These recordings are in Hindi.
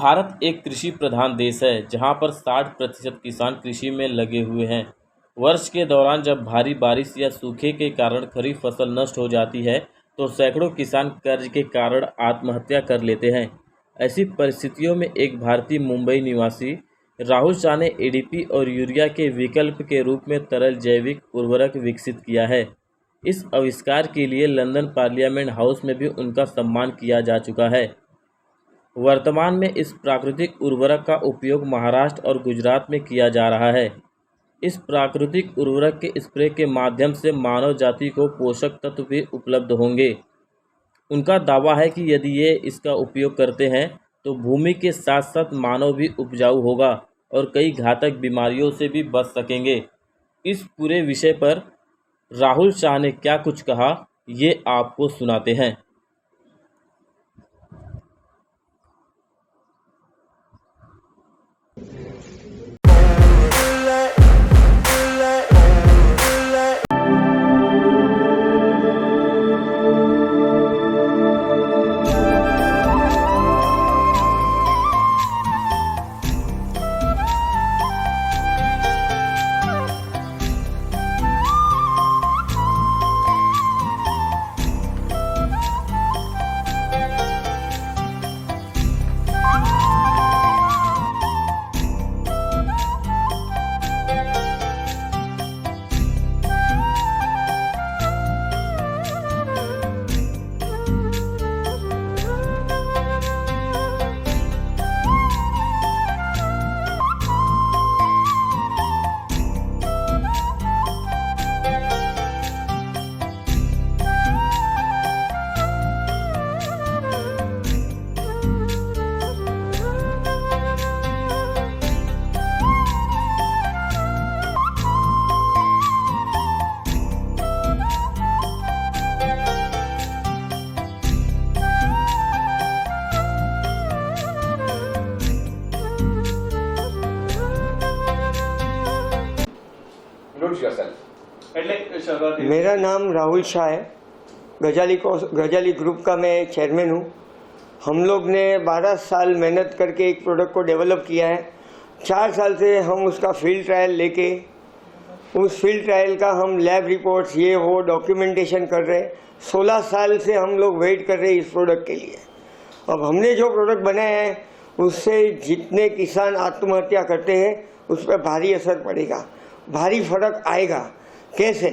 भारत एक कृषि प्रधान देश है जहां पर 60% किसान कृषि में लगे हुए हैं। वर्ष के दौरान जब भारी बारिश या सूखे के कारण खरीफ फसल नष्ट हो जाती है तो सैकड़ों किसान कर्ज के कारण आत्महत्या कर लेते हैं। ऐसी परिस्थितियों में एक भारतीय मुंबई निवासी राहुल शाह ने एडीपी और यूरिया के विकल्प के रूप में तरल जैविक उर्वरक विकसित किया है। इस आविष्कार के लिए लंदन पार्लियामेंट हाउस में भी उनका सम्मान किया जा चुका है। वर्तमान में इस प्राकृतिक उर्वरक का उपयोग महाराष्ट्र और गुजरात में किया जा रहा है। इस प्राकृतिक उर्वरक के स्प्रे के माध्यम से मानव जाति को पोषक तत्व भी उपलब्ध होंगे। उनका दावा है कि यदि ये इसका उपयोग करते हैं तो भूमि के साथ साथ मानव भी उपजाऊ होगा और कई घातक बीमारियों से भी बच सकेंगे। इस पूरे विषय पर राहुल शाह ने क्या कुछ कहा, ये आपको सुनाते हैं। मेरा नाम राहुल शाह है। गजाली ग्रुप का मैं चेयरमैन हूँ। हम लोग ने 12 साल मेहनत करके एक प्रोडक्ट को डेवलप किया है। 4 साल से हम उसका फील्ड ट्रायल लेके उस फील्ड ट्रायल का हम लैब रिपोर्ट्स ये वो डॉक्यूमेंटेशन कर रहे हैं। 16 साल से हम लोग वेट कर रहे हैं इस प्रोडक्ट के लिए। अब हमने जो प्रोडक्ट बनाया है उससे जितने किसान आत्महत्या करते हैं उस पर भारी असर पड़ेगा, भारी फर्क आएगा। कैसे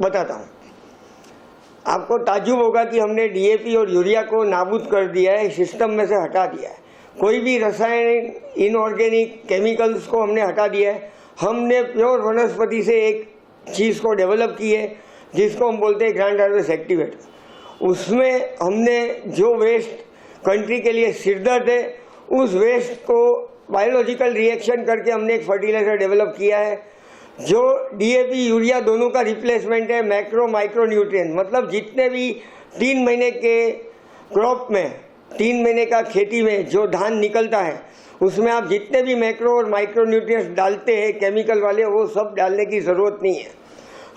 बताता हूँ आपको। ताज्जुब होगा कि हमने डीएपी और यूरिया को नाबूद कर दिया है, सिस्टम में से हटा दिया है। कोई भी रसायन इनऑर्गेनिक केमिकल्स को हमने हटा दिया है। हमने प्योर वनस्पति से एक चीज़ को डेवलप की है जिसको हम बोलते हैं ग्रांड हार्वेस्ट एक्टिवेटर। उसमें हमने जो वेस्ट कंट्री के लिए सिरदर्द है उस वेस्ट को बायोलॉजिकल रिएक्शन करके हमने एक फर्टिलाइजर डेवलप किया है जो डीएपी यूरिया दोनों का रिप्लेसमेंट है। मैक्रो माइक्रो न्यूट्रिएंट मतलब जितने भी 3 महीने के क्रॉप में 3 महीने का खेती में जो धान निकलता है उसमें आप जितने भी मैक्रो और माइक्रो न्यूट्रिएंट्स डालते हैं केमिकल वाले वो सब डालने की ज़रूरत नहीं है।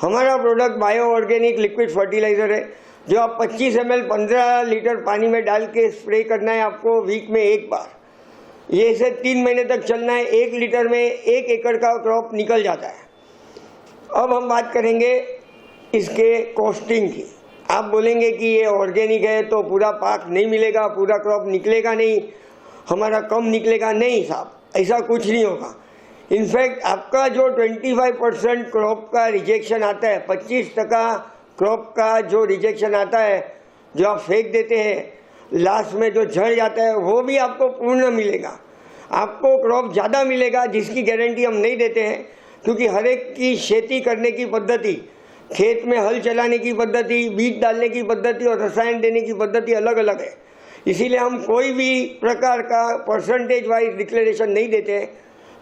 हमारा product bio organic liquid fertiliser है जो आप 25 ml 15 लीटर पानी में डाल के स्प्रे करना है आपको वीक में एक बार। ये इसे 3 महीने तक चलना है। 1 लीटर में 1 एकड़ का क्रॉप निकल जाता है। अब हम बात करेंगे इसके कॉस्टिंग की। आप बोलेंगे कि ये ऑर्गेनिक है तो पूरा पाक नहीं मिलेगा, पूरा क्रॉप निकलेगा नहीं, हमारा कम निकलेगा। नहीं साहब, ऐसा कुछ नहीं होगा। इनफैक्ट आपका जो 25% क्रॉप का रिजेक्शन आता है, 25% क्रॉप का जो रिजेक्शन आता है जो आप फेंक देते हैं लास्ट में जो झड़ जाता है वो भी आपको पूर्ण मिलेगा। आपको क्रॉप ज़्यादा मिलेगा जिसकी गारंटी हम नहीं देते हैं क्योंकि हर एक की खेती करने की पद्धति, खेत में हल चलाने की पद्धति, बीज डालने की पद्धति और रसायन देने की पद्धति अलग अलग है। इसीलिए हम कोई भी प्रकार का परसेंटेज वाइज डिक्लेरेशन नहीं देते हैं।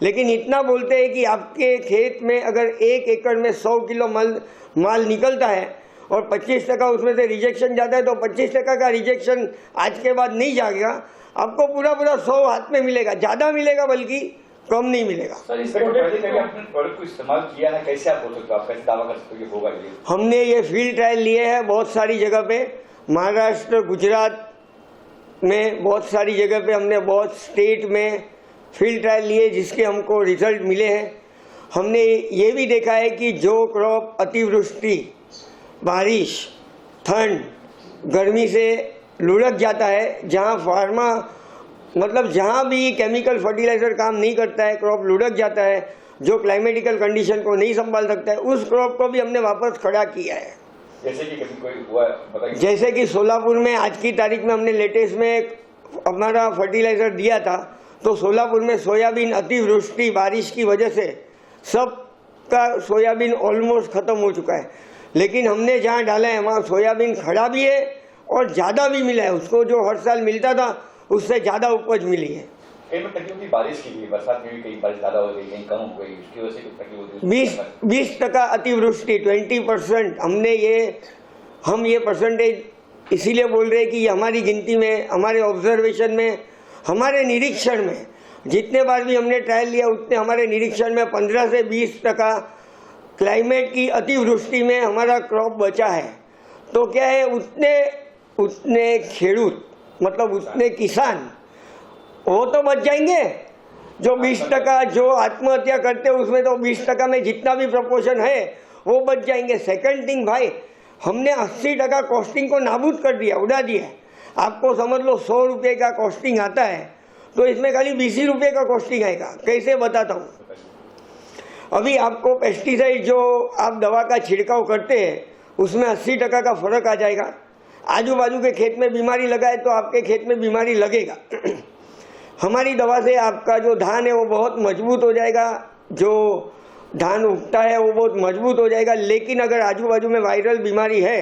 लेकिन इतना बोलते हैं कि आपके खेत में अगर 1 एकड़ में 100 किलो माल निकलता है और 25% उसमें से रिजेक्शन जाता है तो 25% का रिजेक्शन आज के बाद नहीं जाएगा। आपको पूरा 100 हाथ में मिलेगा, ज़्यादा मिलेगा बल्कि कम नहीं मिलेगा। सर, इस आपने प्रोडक्ट को इस्तेमाल किया है, कैसे आप बोल सकते हो, आप कैसे दावा कर सकते हो कि होगा ये? हमने ये फील्ड ट्रायल लिए हैं बहुत सारी जगह पे, महाराष्ट्र, गुजरात, में बहुत सारी जगह पे हमने बहुत स्टेट में फील्ड ट्रायल लिए जिसके हमको रिजल्ट मिले हैं। हमने ये भी देखा है कि जो क्रॉप अतिवृष्टि, बारिश, ठंड, गर्मी से लुढ़क जाता है, जहाँ फार्मा मतलब जहाँ भी केमिकल फर्टिलाइज़र काम नहीं करता है, क्रॉप लुढ़क जाता है, जो क्लाइमेटिकल कंडीशन को नहीं संभाल सकता है, उस क्रॉप को भी हमने वापस खड़ा किया है। जैसे कि कभी कोई हुआ बताइए। जैसे कि सोलापुर में आज की तारीख में हमने लेटेस्ट में हमारा फर्टिलाइज़र दिया था, तो सोलापुर में सोयाबीन अतिवृष्टि बारिश की वजह से सबका सोयाबीन ऑलमोस्ट ख़त्म हो चुका है, लेकिन हमने जहाँ डाला है वहाँ सोयाबीन खड़ा भी है और ज़्यादा भी मिला है। उसको जो हर साल मिलता था उससे ज़्यादा उपज मिली है। कई में तकलीफ हुई बारिश की भी, बरसात में भी कहीं बारिश ज़्यादा हो गई, कहीं कम हो गई, उसकी वजह से कुछ तकलीफ होती है। 20% अतिवृष्टि, 20% हम ये परसेंटेज इसीलिए बोल रहे हैं कि ये हमारी गिनती में, हमारे ऑब्जर्वेशन में, हमारे निरीक्षण में, जितने बार भी हमने ट्रायल लिया उतने हमारे निरीक्षण में 15 से 20% क्लाइमेट की अतिवृष्टि में हमारा क्रॉप बचा है। तो क्या है, उतने खेडूत मतलब उतने किसान वो तो बच जाएंगे। जो 20% जो आत्महत्या करते हैं उसमें तो 20% में जितना भी प्रपोर्शन है वो बच जाएंगे। सेकंड थिंग भाई, हमने 80% कॉस्टिंग को नाबूद कर दिया, उड़ा दिया। आपको समझ लो 100 रुपये का कॉस्टिंग आता है तो इसमें खाली 20 रुपये का कॉस्टिंग आएगा। कैसे बताता हूँ। अभी आपको पेस्टिसाइड जो आप दवा का छिड़काव करते हैं उसमें 80% का फर्क आ जाएगा। आजू बाजू के खेत में बीमारी लगाए तो आपके खेत में बीमारी लगेगा। हमारी दवा से आपका जो धान है वो बहुत मजबूत हो जाएगा, जो धान उगता है वो बहुत मजबूत हो जाएगा। लेकिन अगर आजू बाजू में वायरल बीमारी है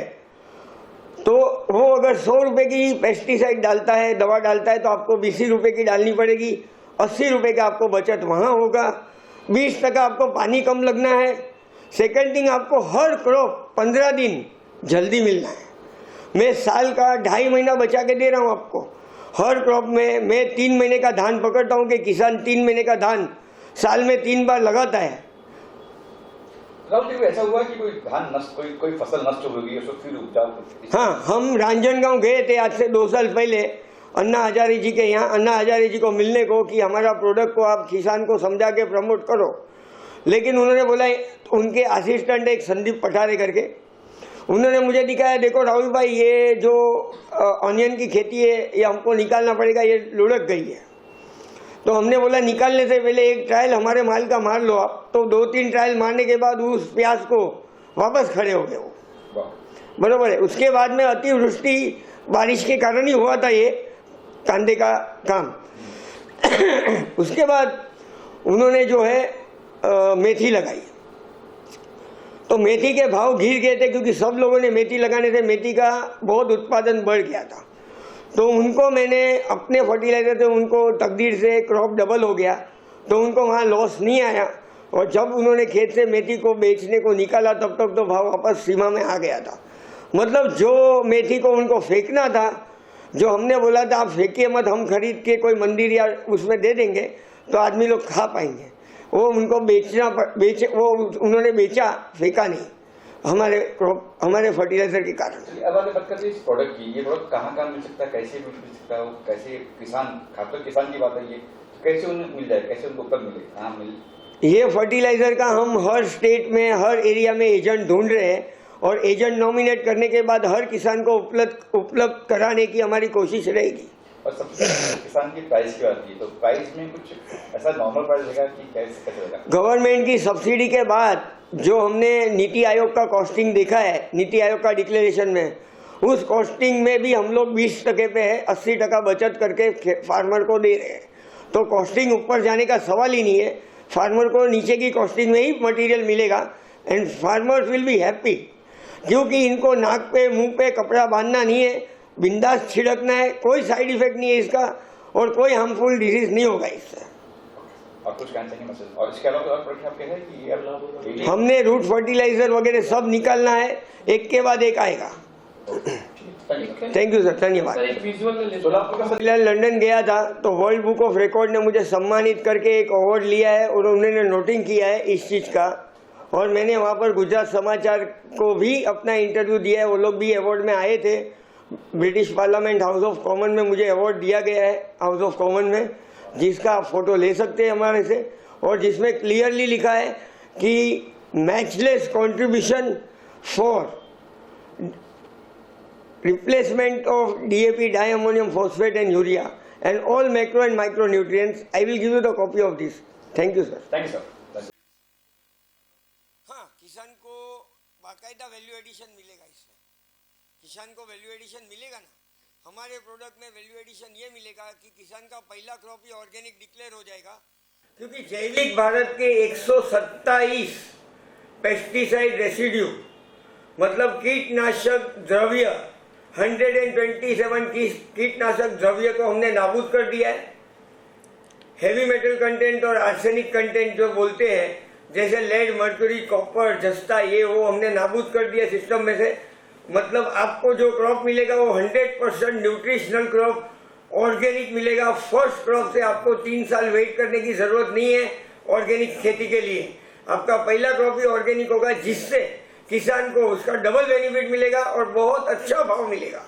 तो वो अगर 100 रुपये की पेस्टिसाइड डालता है, दवा डालता है, तो आपको 20 रुपये की डालनी पड़ेगी। 80 रुपये का आपको बचत वहाँ होगा। 20% आपको पानी कम लगना है। सेकंड थिंग, आपको हर क्रॉप 15 दिन जल्दी मिलना है। मैं साल का 2.5 महीना बचा के दे रहा हूँ आपको। हर क्रॉप में मैं 3 महीने का धान पकड़ता हूँ कि किसान 3 महीने का धान साल में 3 बार लगाता है। राहुल जी, ऐसा हुआ कि कोई धान नष्ट, कोई फसल नष्ट हो गई उसको फिर उपजाओ? हाँ, हम रांजनगांव गए थे आज से 2 साल पहले अन्ना हजारे जी के यहाँ, अन्ना हजारे जी को मिलने को कि हमारा प्रोडक्ट को आप किसान को समझा के प्रमोट करो। लेकिन उन्होंने बोला, उनके असिस्टेंट एक संदीप पठारे करके, उन्होंने मुझे दिखाया, देखो राहुल भाई ये जो ऑनियन की खेती है ये हमको निकालना पड़ेगा, ये लुढ़क गई है। तो हमने बोला निकालने से पहले एक ट्रायल हमारे माल का मार लो आप। तो 2-3 ट्रायल मारने के बाद उस प्याज को वापस खड़े हो गए वो। बराबर है। उसके बाद में अतिवृष्टि बारिश के कारण ही हुआ था ये कांदे का काम। उसके बाद उन्होंने जो है मेथी लगाई, तो मेथी के भाव गिर गए थे क्योंकि सब लोगों ने मेथी लगाने से मेथी का बहुत उत्पादन बढ़ गया था। तो उनको मैंने अपने फर्टिलाइजर से उनको तकदीर से क्रॉप डबल हो गया, तो उनको वहाँ लॉस नहीं आया। और जब उन्होंने खेत से मेथी को बेचने को निकाला तब तक तो भाव वापस सीमा में आ गया था। मतलब जो मेथी को उनको फेंकना था, जो हमने बोला था आप फेंकिए मत, हम खरीद के कोई मंदिर या उसमें दे देंगे तो आदमी लोग खा पाएंगे, वो उनको वो उन्होंने बेचा, फेंका नहीं हमारे फर्टिलाइजर के कारण। अब बात करते हैं इस प्रोडक्ट की, ये प्रोडक्ट कहाँ मिल सकता है, कैसे मिल सकता है, कैसे किसान, खासकर किसान की बात है, ये कैसे उन्हें मिल जाए, कैसे उनको उपलब्ध मिले, कहाँ मिले? ये फर्टिलाइजर का हम हर स्टेट में, हर एरिया में एजेंट ढूंढ रहे हैं और एजेंट नॉमिनेट करने के बाद हर किसान को उपलब्ध कराने की हमारी कोशिश रहेगी। और सबसे किसान की प्राइस की बात की, तो प्राइस में कुछ ऐसा नॉर्मल प्राइस रहेगा कि कैसे रहेगा? गवर्नमेंट की सब्सिडी के बाद जो हमने नीति आयोग का कॉस्टिंग देखा है, नीति आयोग का डिक्लेरेशन में, उस कॉस्टिंग में भी हम लोग 20% पे है, 80% बचत करके फार्मर को दे रहे हैं। तो कॉस्टिंग ऊपर जाने का सवाल ही नहीं है, फार्मर को नीचे की कॉस्टिंग में ही मटेरियल मिलेगा and farmers will be happy, क्योंकि इनको नाक पे मुंह पे कपड़ा बांधना नहीं है, बिंदास छिड़कना है, कोई साइड इफेक्ट नहीं है इसका और कोई हार्मफुल डिजीज नहीं होगा इससे। और कुछ कहना चाहिए मैसेज? और इसके अलावा और प्रोडक्ट आपके हैं कि हमने रूट फर्टिलाइजर वगैरह सब निकालना है, एक के बाद एक आएगा। थैंक यू सर, धन्यवाद। फिलहाल लंदन गया था तो वर्ल्ड बुक ऑफ रिकॉर्ड ने मुझे सम्मानित करके एक अवार्ड लिया है और उन्होंने नोटिंग किया है इस चीज़ का, और मैंने वहाँ पर गुजरात समाचार को भी अपना इंटरव्यू दिया है, वो लोग भी अवार्ड में आए थे। British parliament house of common में मुझे अवार्ड दिया गया है, हाउस ऑफ कॉमन में, जिसका आप फोटो ले सकते हैं हमारे से, और जिसमें क्लियरली लिखा है कि matchless contribution for replacement of DAP, diammonium phosphate and urea and all macro and micronutrients. I will give you the copy of this. Thank you, sir. Thank you sir. हाँ, किसान को बाकायदा वैल्यू एडिशन मिलेगा इसमें। किसान को वैल्यू एडिशन मिलेगा ना, हमारे प्रोडक्ट में वैल्यू एडिशन ये मिलेगा कि किसान का पहला क्रॉप ही ऑर्गेनिक डिक्लेयर हो जाएगा, क्योंकि जैविक भारत के 127 पेस्टिसाइड रेसिड्यू मतलब कीटनाशक द्रव्य 127 कीटनाशक द्रव्य को हमने नाबूद कर दिया है। हेवी मेटल कंटेंट और आर्सेनिक कंटेंट जो बोलते हैं, जैसे लेड, मर्क्यूरी, कॉपर, जस्ता, ये वो हमने नाबूद कर दिया सिस्टम में से। मतलब आपको जो क्रॉप मिलेगा वो 100% न्यूट्रिशनल क्रॉप ऑर्गेनिक मिलेगा। फर्स्ट क्रॉप से आपको 3 साल वेट करने की जरूरत नहीं है ऑर्गेनिक खेती के लिए। आपका पहला क्रॉप ही ऑर्गेनिक होगा, जिससे किसान को उसका डबल बेनिफिट मिलेगा और बहुत अच्छा भाव मिलेगा।